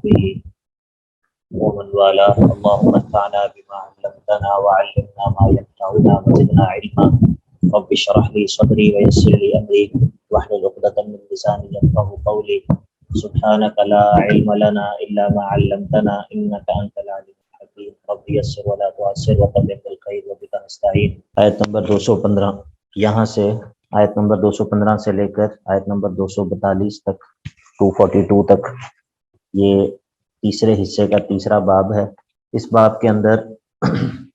وصحبه ومن والاه اللهم انفعنا بما علمتنا وعلمنا ما ينفعنا وزدنا علما رب اشرح لي صدري ويسر لي امري واحلل عقدة من لساني يفقهوا قولي سبحانك لا علم لنا الا ما علمتنا انك انت العليم الحكيم رب يسر ولا تعسر وقدر بالخير وبك نستعين. آیت نمبر 215 یہاں سے آیت نمبر 215 سے لے کر آیت نمبر 242 تک 242 تک یہ تیسرے حصے کا تیسرا باب ہے. اس باب کے اندر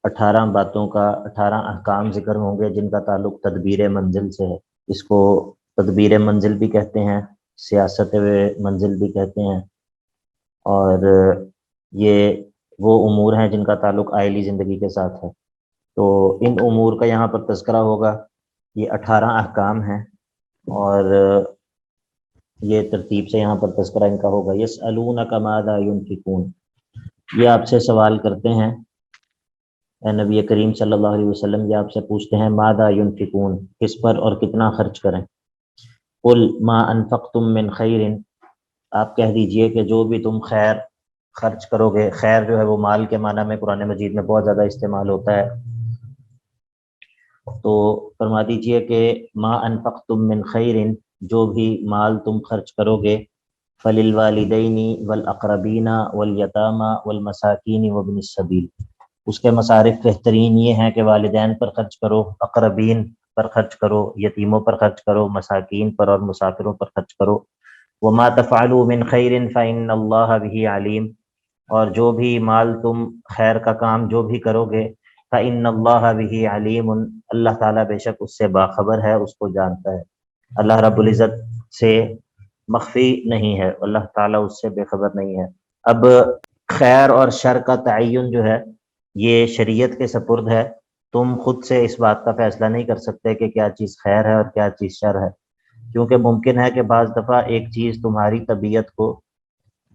18 باتوں کا 18 احکام ذکر ہوں گے جن کا تعلق تدبیر منزل سے ہے. اس کو تدبیر منزل بھی کہتے ہیں، سیاست منزل بھی کہتے ہیں، اور یہ وہ امور ہیں جن کا تعلق عائلی زندگی کے ساتھ ہے. تو ان امور کا یہاں پر تذکرہ ہوگا. یہ 18 احکام ہیں اور یہ ترتیب سے یہاں پر تذکرہ ان کا ہوگا. یسألونک ماذا ینفقون، یہ آپ سے سوال کرتے ہیں اے نبی کریم صلی اللہ علیہ وسلم، یہ آپ سے پوچھتے ہیں ماذا ینفقون، کس پر اور کتنا خرچ کریں. قل ما انفقتم من خیر، آپ کہہ دیجئے کہ جو بھی تم خیر خرچ کرو گے. خیر جو ہے وہ مال کے معنی میں قرآن مجید میں بہت زیادہ استعمال ہوتا ہے. تو فرما دیجئے کہ ما انفقتم من خیر، جو بھی مال تم خرچ کرو گے، فللوالدین والاقربین والیتامى والمساکین وابن السبیل، اس کے مصارف بہترین یہ ہیں کہ والدین پر خرچ کرو، اقربین پر خرچ کرو، یتیموں پر خرچ کرو، مساکین پر اور مسافروں پر خرچ کرو. وما تفعلوا من خیر فإن اللہ بہ علیم، اور جو بھی مال تم خیر کا کام جو بھی کرو گے، فإن اللہ بہ علیم، اللہ تعالیٰ بے شک اس سے باخبر ہے، اس کو جانتا ہے. اللہ رب العزت سے مخفی نہیں ہے، اللہ تعالیٰ اس سے بے خبر نہیں ہے. اب خیر اور شر کا تعین جو ہے یہ شریعت کے سپرد ہے. تم خود سے اس بات کا فیصلہ نہیں کر سکتے کہ کیا چیز خیر ہے اور کیا چیز شر ہے، کیونکہ ممکن ہے کہ بعض دفعہ ایک چیز تمہاری طبیعت کو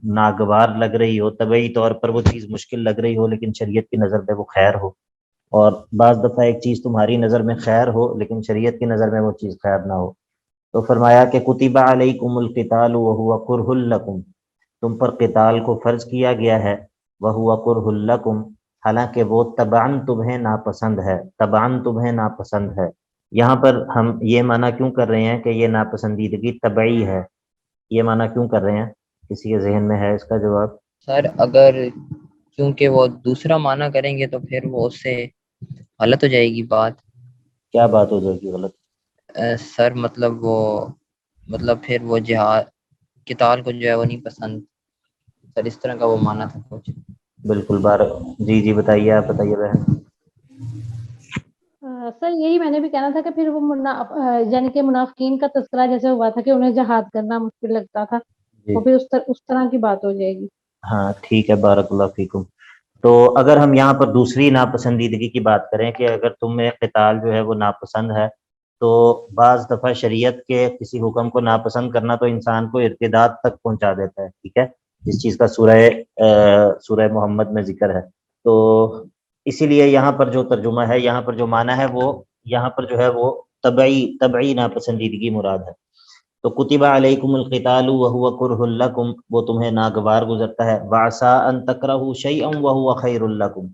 ناگوار لگ رہی ہو، طبعی طور پر وہ چیز مشکل لگ رہی ہو، لیکن شریعت کی نظر میں وہ خیر ہو. اور بعض دفعہ ایک چیز تمہاری نظر میں خیر ہو لیکن شریعت کی نظر میں وہ چیز خیر نہ ہو. تو فرمایا کہ کتب علیکم القتال وہو کرہ لکم، تم پر قتال کو فرض کیا گیا ہے، وہو کرہ لکم، حالانکہ وہ طبعاً تمہیں ناپسند ہے، طبعاً تمہیں ناپسند ہے. یہاں پر ہم یہ معنی کیوں کر رہے ہیں کہ یہ ناپسندیدگی طبعی ہے؟ یہ معنی کیوں کر رہے ہیں؟ کسی کے ذہن میں ہے اس کا جواب؟ سر اگر چونکہ وہ دوسرا معنی کریں گے تو پھر وہ اس سے غلط ہو جائے گی بات. کیا بات ہو جائے گی غلط؟ سر مطلب پھر وہ جہاد قتال کو جو ہے وہ نہیں پسند. سر اس طرح کا وہ معنی تھا کچھ. بالکل بارک جی بتائیے، آپ بتائیے بہن. سر یہی میں نے بھی کہنا تھا کہ پھر وہ یعنی کہ منافقین کا تذکرہ جیسے ہوا تھا کہ انہیں جہاد کرنا مشکل لگتا تھا، وہ پھر اس طرح کی بات ہو جائے گی. ہاں ٹھیک ہے، بارک اللہ فیکم. تو اگر ہم یہاں پر دوسری ناپسندیدگی کی بات کریں کہ اگر تمہیں قتال جو ہے وہ ناپسند ہے، تو بعض دفعہ شریعت کے کسی حکم کو ناپسند کرنا تو انسان کو ارتداد تک پہنچا دیتا ہے. ٹھیک ہے، جس چیز کا سورہ محمد میں ذکر ہے. تو اسی لیے یہاں پر جو ترجمہ ہے، یہاں پر جو معنی ہے، وہ یہاں پر جو ہے وہ طبعی ناپسندیدگی مراد ہے. تو کتب علیکم القتال وہو کرہ لکم، وہ تمہیں ناگوار گزرتا ہے. وعسیٰ ان تکرہوا شیئا وہو خیر لکم،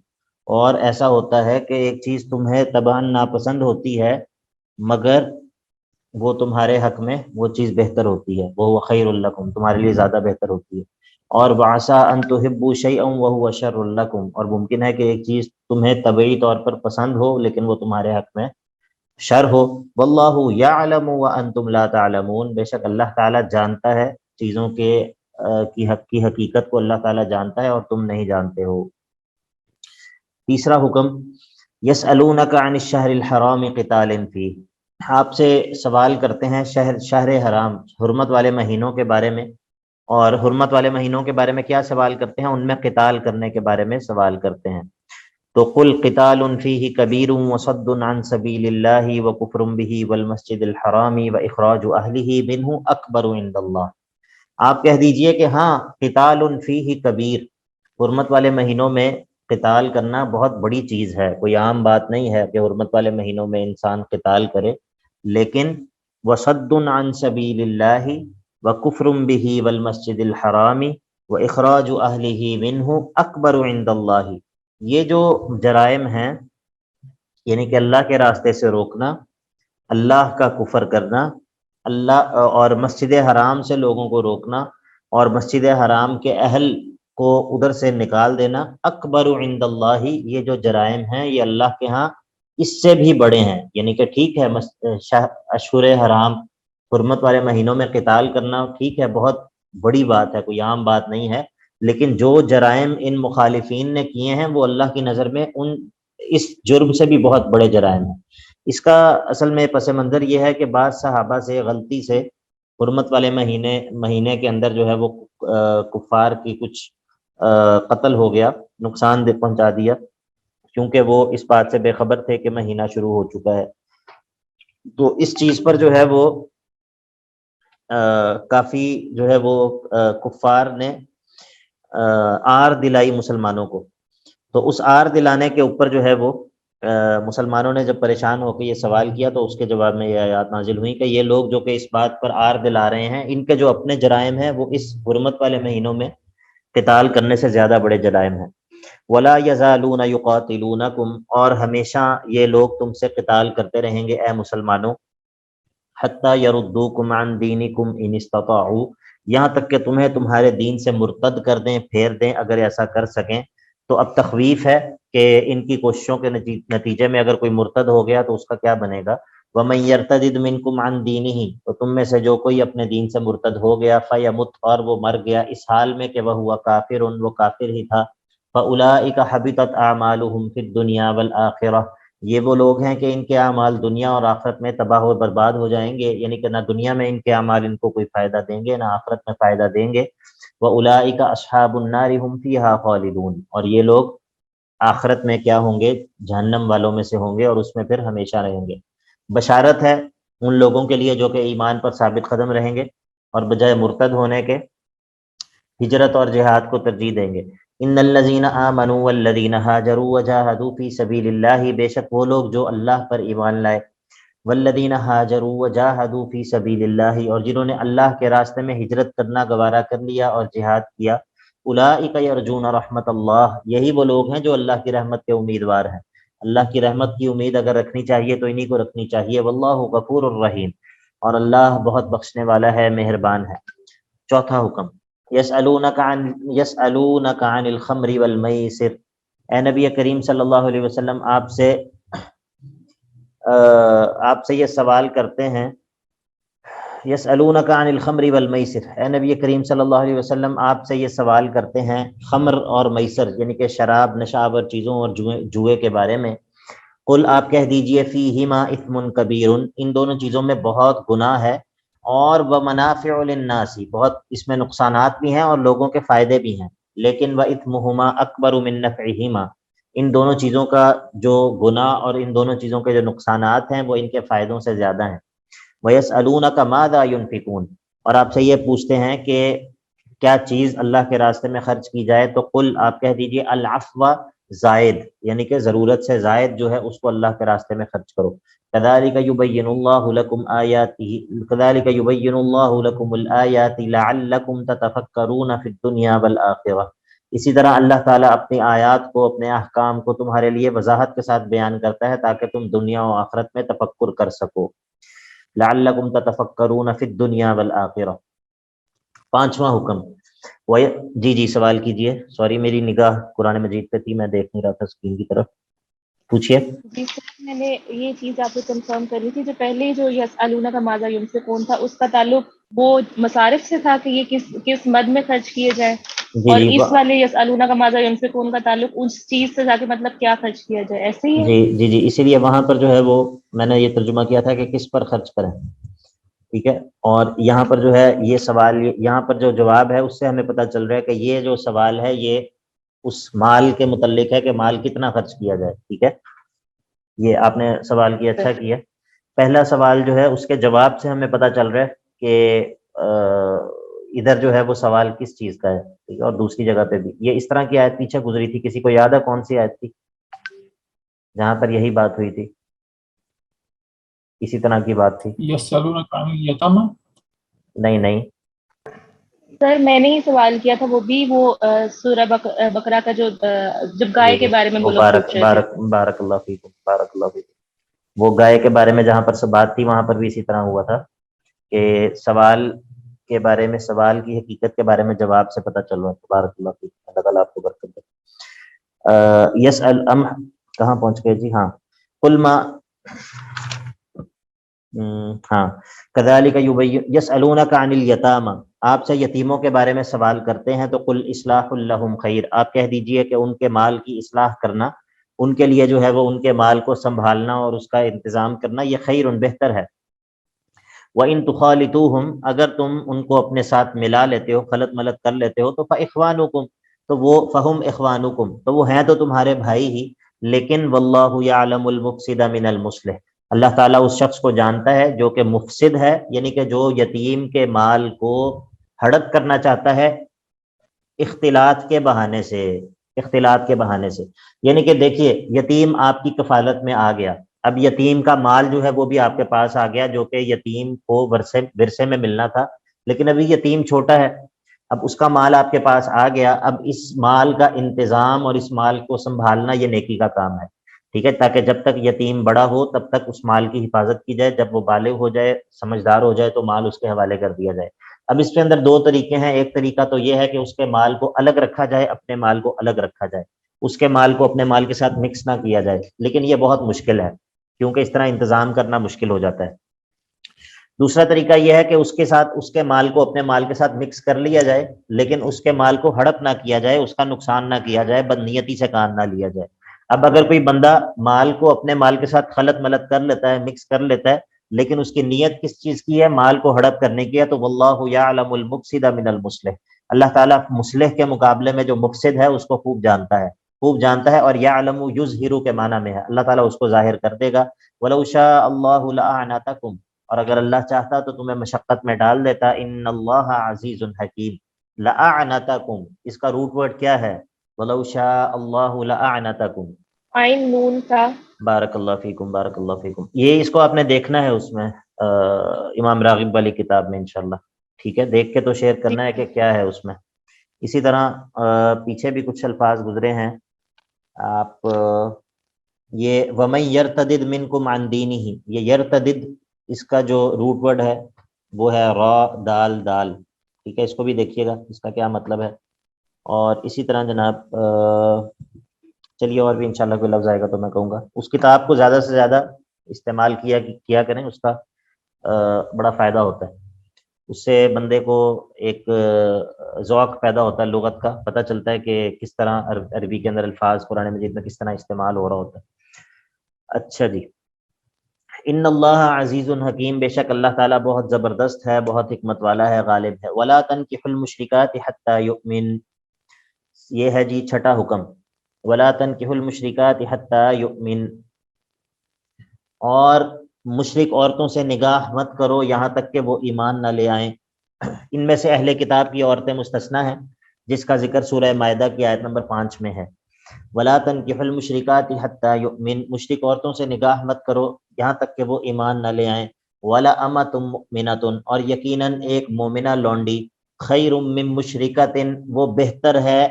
اور ایسا ہوتا ہے کہ ایک چیز تمہیں طبعاً ناپسند ہوتی ہے مگر وہ تمہارے حق میں وہ چیز بہتر ہوتی ہے، وہو خیر لکم، تمہارے لیے زیادہ بہتر ہوتی ہے. اور وعسیٰ ان تحبوا شیئا وہو شر لکم، اور ممکن ہے کہ ایک چیز تمہیں طبعی طور پر پسند ہو لیکن وہ تمہارے حق میں شر ہو. واللہ یعلم وانتم لا تعلمون، بے شک اللہ تعالیٰ جانتا ہے چیزوں کی حقیقت کو اللہ تعالیٰ جانتا ہے اور تم نہیں جانتے ہو. تیسرا حکم، یسألونک عن الشہر الحرام قتال فیہ، آپ سے سوال کرتے ہیں شہر حرام، حرمت والے مہینوں کے بارے میں. اور حرمت والے مہینوں کے بارے میں کیا سوال کرتے ہیں؟ ان میں قتال کرنے کے بارے میں سوال کرتے ہیں. تو قل قتال فیہ کبیر وصد عن سبیل اللہ وکفر بہ والمسجد الحرام واخراج اہلہ منہ اکبر عند اللہ، آپ کہہ دیجئے کہ ہاں قتال فیہ کبیر، حرمت والے مہینوں میں قتال کرنا بہت بڑی چیز ہے. کوئی عام بات نہیں ہے کہ حرمت والے مہینوں میں انسان قتال کرے، لیکن وصد عن سبیل اللہ وکفر بہ والمسجد الحرام وإخراج أهله منه أكبر عند الله، یہ جو جرائم ہیں یعنی کہ اللہ کے راستے سے روکنا، اللہ کا کفر کرنا، اللہ اور مسجد حرام سے لوگوں کو روکنا اور مسجد حرام کے اہل کو ادھر سے نکال دینا، اکبر عند اللہ، یہ جو جرائم ہیں یہ اللہ کے ہاں اس سے بھی بڑے ہیں. یعنی کہ ٹھیک ہے اشہر حرام حرمت والے مہینوں میں قتال کرنا ٹھیک ہے، بہت بڑی بات ہے، کوئی عام بات نہیں ہے، لیکن جو جرائم ان مخالفین نے کیے ہیں وہ اللہ کی نظر میں اس جرم سے بھی بہت بڑے جرائم ہیں. اس کا اصل میں پس منظر یہ ہے کہ بعض صحابہ سے غلطی سے حرمت والے مہینے کے اندر جو ہے وہ کفار کی کچھ قتل ہو گیا، نقصان پہنچا دیا، کیونکہ وہ اس بات سے بے خبر تھے کہ مہینہ شروع ہو چکا ہے. تو اس چیز پر جو ہے وہ کافی جو ہے وہ کفار نے آر دلائی مسلمانوں کو. تو اس آر دلانے کے اوپر جو ہے وہ مسلمانوں نے جب پریشان ہو کے یہ سوال کیا تو اس کے جواب میں یہ آیات نازل ہوئی کہ یہ لوگ جو کہ اس بات پر آر دلا رہے ہیں، ان کے جو اپنے جرائم ہیں وہ اس حرمت والے مہینوں میں قتال کرنے سے زیادہ بڑے جرائم ہیں. ولا یزالون یقاتلونکم، اور ہمیشہ یہ لوگ تم سے قتال کرتے رہیں گے اے مسلمانوں، حتی یردوکم عن دینکم ان استطاعوا، یہاں تک کہ تمہیں تمہارے دین سے مرتد کر دیں، پھیر دیں اگر ایسا کر سکیں. تو اب تخویف ہے کہ ان کی کوششوں کے نتیجے میں اگر کوئی مرتد ہو گیا تو اس کا کیا بنے گا. وَمَن يَرْتَدِدْ مِنْكُمْ عَنْ دِينِهِ، تو تم میں سے جو کوئی اپنے دین سے مرتد ہو گیا، فَيَمُتْ، اور وہ مر گیا اس حال میں کہ وہ کافر، وہ کافر ہی تھا، فَأُولَٰئِكَ حَبِطَتْ أَعْمَالُهُمْ فِي الدُّنْيَا وَالْآخِرَةِ، یہ وہ لوگ ہیں کہ ان کے اعمال دنیا اور آخرت میں تباہ و برباد ہو جائیں گے، یعنی کہ نہ دنیا میں ان کے اعمال ان کو کوئی فائدہ دیں گے، نہ آخرت میں فائدہ دیں گے. وَأُولَٰئِكَ أَصْحَابُ النَّارِ هُمْ فِيهَا خَالِدُونَ، اور یہ لوگ آخرت میں کیا ہوں گے، جہنم والوں میں سے ہوں گے اور اس میں پھر ہمیشہ رہیں گے. بشارت ہے ان لوگوں کے لیے جو کہ ایمان پر ثابت قدم رہیں گے اور بجائے مرتد ہونے کے ہجرت اور جہاد کو ترجیح دیں گے. ان الذین آمنوا والذین ہاجروا وجاہدوا فی سبیل اللہ، بے شک وہ لوگ جو اللہ پر ایمان لائے، والذین ہاجروا وجاہدوا فی سبیل اللہ، اور جنہوں نے اللہ کے راستے میں ہجرت کرنا گوارا کر لیا اور جہاد کیا، اولئک یرجون رحمت اللہ، یہی وہ لوگ ہیں جو اللہ کی رحمت کے امیدوار ہیں. اللہ کی رحمت کی امید اگر رکھنی چاہیے تو انہی کو رکھنی چاہیے. واللہ غفور الرحیم، اور اللہ بہت بخشنے والا ہے، مہربان ہے. چوتھا حکم، یسألونک عن الخمر والمیسر، اے نبی کریم صلی اللہ علیہ وسلم آپ سے یہ سوال کرتے ہیں. یسألونک عن الخمر والمیسر، اے نبی کریم صلی اللہ علیہ وسلم آپ سے یہ سوال کرتے ہیں خمر اور میسر یعنی کہ شراب، نشاور چیزوں اور جوئے کے بارے میں. قل، آپ کہہ دیجئے، فیہما اثم کبیر، ان دونوں چیزوں میں بہت گناہ ہے، اور ومنافع للناس، بہت اس میں نقصانات بھی ہیں اور لوگوں کے فائدے بھی ہیں. لیکن واثمہما اکبر من نفعہما، ان دونوں چیزوں کا جو گناہ اور ان دونوں چیزوں کے جو نقصانات ہیں وہ ان کے فائدوں سے زیادہ ہیں. وَيَسْأَلُونَكَ مَاذَا يُنْفِقُونَ، اور آپ سے یہ پوچھتے ہیں کہ کیا چیز اللہ کے راستے میں خرچ کی جائے. تو قل، آپ کہہ دیجئے، العفو، زائد، یعنی کہ ضرورت سے زائد جو ہے اس کو اللہ کے راستے میں خرچ کرو. كَذَلِكَ يُبَيِّنُ اللَّهُ لَكُمْ آيَاتِهِ كَذَلِكَ يُبَيِّنُ اللَّهُ لَكُمُ الْآيَاتِ لَعَلَّكُمْ تَتَفَكَّرُونَ فِي الدُّنْيَا وَالْآخِرَةِ، اسی طرح اللہ تعالیٰ اپنی آیات کو، اپنے احکام کو تمہارے لیے وضاحت کے ساتھ بیان کرتا ہے تاکہ تم دنیا و آخرت میں تفکر کر سکو. لعلکم تتفکرون فی الدنیا والآخرہ. پانچواں حکم، جی سوال کیجئے. سوری میری نگاہ قرآن مجید پہ تھی، میں دیکھ نہیں رہا تھا اسکرین کی طرف. پوچھئے. جی سر، میں نے یہ چیز آپ کو کنفرم کرنی تھی، جو پہلے جو یسألونک ماذا ينفقون تھا اس کا تعلق وہ مصارف سے تھا کہ یہ کس مد میں خرچ کیے جائے، اور اس والے یسألونک ماذا ينفقون کا تعلق اس چیز سے تھا کہ مطلب کیا خرچ کیا جائے، ایسے ہی ہے؟ جی اسی لیے وہاں پر جو ہے وہ میں نے یہ ترجمہ کیا تھا کہ کس پر خرچ کریں، ٹھیک ہے. اور یہاں پر جو ہے یہ سوال، یہاں پر جو جواب ہے اس سے ہمیں پتہ چل رہا ہے کہ یہ جو سوال ہے یہ اس مال کے متعلق ہے کہ مال کتنا خرچ کیا جائے. ٹھیک ہے، یہ آپ نے سوال کیا، اچھا کیا. پہلا سوال جو ہے اس کے جواب سے ہمیں پتہ چل رہا ہے کہ ادھر جو ہے وہ سوال کس چیز کا ہے، ٹھیک ہے. اور دوسری جگہ پہ بھی یہ اس طرح کی آیت پیچھے گزری تھی، کسی کو یاد ہے کون سی آیت تھی جہاں پر یہی بات ہوئی تھی، اسی طرح کی بات تھی؟ یسألونک عن الیتامی، نہیں سر میں نے ہی سوال کیا تھا، وہ بھی وہ سورہ بقرہ کا جو جب گائے کے بارے میں وہ لوگ پوچھ رہے تھے. بارک اللہ فیکم، بارک اللہ فیکم. وہ گائے کے بارے میں جہاں پر سے بات تھی وہاں پر بھی اسی طرح ہوا تھا کہ سوال کے بارے میں، سوال کی حقیقت کے بارے میں جواب سے پتہ چل رہا ہے. بارک اللہ فیکم، اللہ تعالیٰ آپ کو برکت دے. یسأل کہاں پہنچ گئے جی؟ ہاں، قل ما ہاں کذالک یسألونک عن الیتامى، آپ سے یتیموں کے بارے میں سوال کرتے ہیں تو قل اصلاح لہم خیر، آپ کہہ دیجئے کہ ان کے مال کی اصلاح کرنا ان کے لیے جو ہے وہ ان کے مال کو سنبھالنا اور اس کا انتظام کرنا یہ خیر بہتر ہے. وَإِن تُخَالِطُوهُمْ، اگر تم ان کو اپنے ساتھ ملا لیتے ہو، خلط ملط کر لیتے ہو تو فَإِخْوَانُكُمْ، تو وہ فَهُمْ إِخْوَانُكُمْ، تو وہ ہیں تو تمہارے بھائی ہی، لیکن وَاللَّهُ يَعْلَمُ الْمُفْسِدَ مِنَ الْمُصْلِحِ، اللہ تعالیٰ اس شخص کو جانتا ہے جو کہ مفسد ہے، یعنی کہ جو یتیم کے مال کو ہڑپ کرنا چاہتا ہے اختلاط کے بہانے سے، اختلاط کے بہانے سے. یعنی کہ دیکھیے یتیم آپ کی کفالت میں آ گیا، اب یتیم کا مال جو ہے وہ بھی آپ کے پاس آ گیا جو کہ یتیم کو ورثے میں ملنا تھا، لیکن ابھی یتیم چھوٹا ہے، اب اس کا مال آپ کے پاس آ گیا، اب اس مال کا انتظام اور اس مال کو سنبھالنا یہ نیکی کا کام ہے. ٹھیک ہے، تاکہ جب تک یتیم بڑا ہو تب تک اس مال کی حفاظت کی جائے، جب وہ بالغ ہو جائے، سمجھدار ہو جائے تو مال اس کے حوالے کر دیا جائے. اب اس کے اندر دو طریقے ہیں، ایک طریقہ تو یہ ہے کہ اس کے مال کو الگ رکھا جائے، اپنے مال کو الگ رکھا جائے، اس کے مال کو اپنے مال کے ساتھ مکس نہ کیا جائے، لیکن یہ بہت مشکل ہے کیونکہ اس طرح انتظام کرنا مشکل ہو جاتا ہے. دوسرا طریقہ یہ ہے کہ اس کے ساتھ اس کے مال کو اپنے مال کے ساتھ مکس کر لیا جائے، لیکن اس کے مال کو ہڑپ نہ کیا جائے، اس کا نقصان نہ کیا جائے، بدنیتی سے کام نہ لیا جائے. اب اگر کوئی بندہ مال کو اپنے مال کے ساتھ خلط ملط کر لیتا ہے، مکس کر لیتا ہے، لیکن اس کی نیت کس چیز کی ہے؟ مال کو ہڑپ کرنے کی ہے، تو واللہ یعلم المفسد من المصلح، اللہ تعالیٰ مصلح کے مقابلے میں جو مفسد ہے اس کو خوب جانتا ہے، خوب جانتا ہے. اور یعلم یظہر کے معنی میں ہے، اللہ تعالیٰ اس کو ظاہر کر دے گا. ولو شاء اللہ لأعنتکم، اور اگر اللہ چاہتا تو تمہیں مشقت میں ڈال دیتا. ان اللہ عزیز حکیم. لأعنتکم اس کا روٹ ورڈ کیا ہے؟ ولو شاء اللہ لأعنتکم. عین نون کا. بارک اللہ فیکم، بارک اللہ فیکم. یہ اس کو آپ نے دیکھنا ہے اس میں امام راغب والی کتاب میں انشاءاللہ. ٹھیک ہے، دیکھ کے تو شیئر کرنا ہے کہ کیا ہے اس میں. اسی طرح پیچھے بھی کچھ الفاظ گزرے ہیں آپ، یہ وَمَن يَرْتَدِدْ مِنْكُمْ عَنْ دِينِهِ، یہ یرتدد اس کا جو روٹ ورڈ ہے وہ ہے را دال دال. ٹھیک ہے، اس کو بھی دیکھیے گا اس کا کیا مطلب ہے. اور اسی طرح جناب چلیے اور بھی انشاءاللہ کوئی لفظ آئے گا تو میں کہوں گا. اس کتاب کو زیادہ سے زیادہ استعمال کیا کریں، اس کا بڑا فائدہ ہوتا ہے، اس سے بندے کو ایک ذوق پیدا ہوتا ہے لغت کا، پتہ چلتا ہے کہ کس طرح عربی کے اندر الفاظ قرآن مجید میں کس طرح استعمال ہو رہا ہوتا ہے. اچھا جی، ان اللہ عزیز حکیم، بے شک اللہ تعالیٰ بہت زبردست ہے، بہت حکمت والا ہے، غالب ہے. ولا تنکحوا المشرکات حتی یؤمن، یہ ہے جی چھٹا حکم. ولا تنکحوا المشرکات حتی یؤمن، اور مشرک عورتوں سے نگاہ مت کرو یہاں تک کہ وہ ایمان نہ لے آئیں. ان میں سے اہل کتاب کی عورتیں مستثنیٰ ہیں جس کا ذکر سورہ مائدہ کی آیت نمبر 5 میں ہے. ولا تنکحوا المشرکات حتی یؤمن، مشرک عورتوں سے نگاہ مت کرو یہاں تک کہ وہ ایمان نہ لے آئیں. ولا امۃ مؤمنۃ، اور یقیناً ایک مومنہ لونڈی، خیر من مشرکۃ، وہ بہتر ہے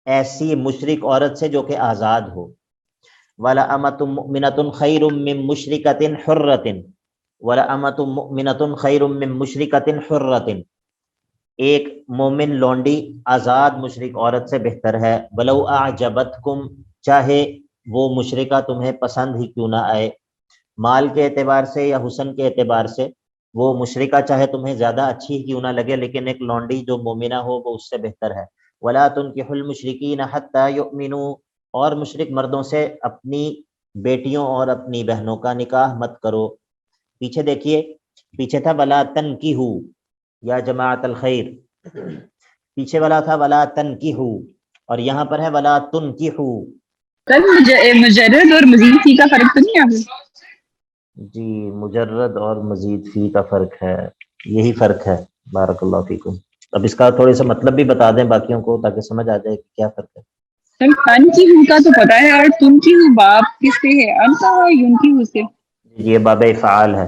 ایسی مشرک عورت سے جو کہ آزاد ہو. ولا امۃ مؤمنۃ خیر من مشرکۃ حرۃ، ولا امۃ مؤمنۃ خیر من مشرکۃ حرۃ، ایک مومن لونڈی آزاد مشرک عورت سے بہتر ہے. ولو اعجبتکم، چاہے وہ مشرکہ تمہیں پسند ہی کیوں نہ آئے، مال کے اعتبار سے یا حسن کے اعتبار سے وہ مشرکہ چاہے تمہیں زیادہ اچھی ہی کیوں نہ لگے، لیکن ایک لونڈی جو مومنہ ہو وہ اس سے بہتر ہے. ولا تنکحوا المشرکین حتی یؤمنوا، اور مشرک مردوں سے اپنی بیٹیوں اور اپنی بہنوں کا نکاح مت کرو. پیچھے دیکھیے، پیچھے تھا ولا تنکحوا یا جماعت الخیر، پیچھے والا تھا ولا تنکحوا، اور یہاں پر ہے ولا تنکحوا. مجرد اور مزید فی کا فرق تو نہیں ہے؟ جی مجرد اور مزید فی کا فرق ہے، یہی فرق ہے. بارک اللہ فیکم. اب اس کا تھوڑے سا مطلب بھی بتا دیں باقیوں کو تاکہ سمجھ آ جائے کہ کیا فرق ہے. تن کی ہو کا تو پتا ہے، اور تن کی ہو باپ کس سے ہے؟ انتا ہے یون کی ہو سے. یہ باب افعال ہے.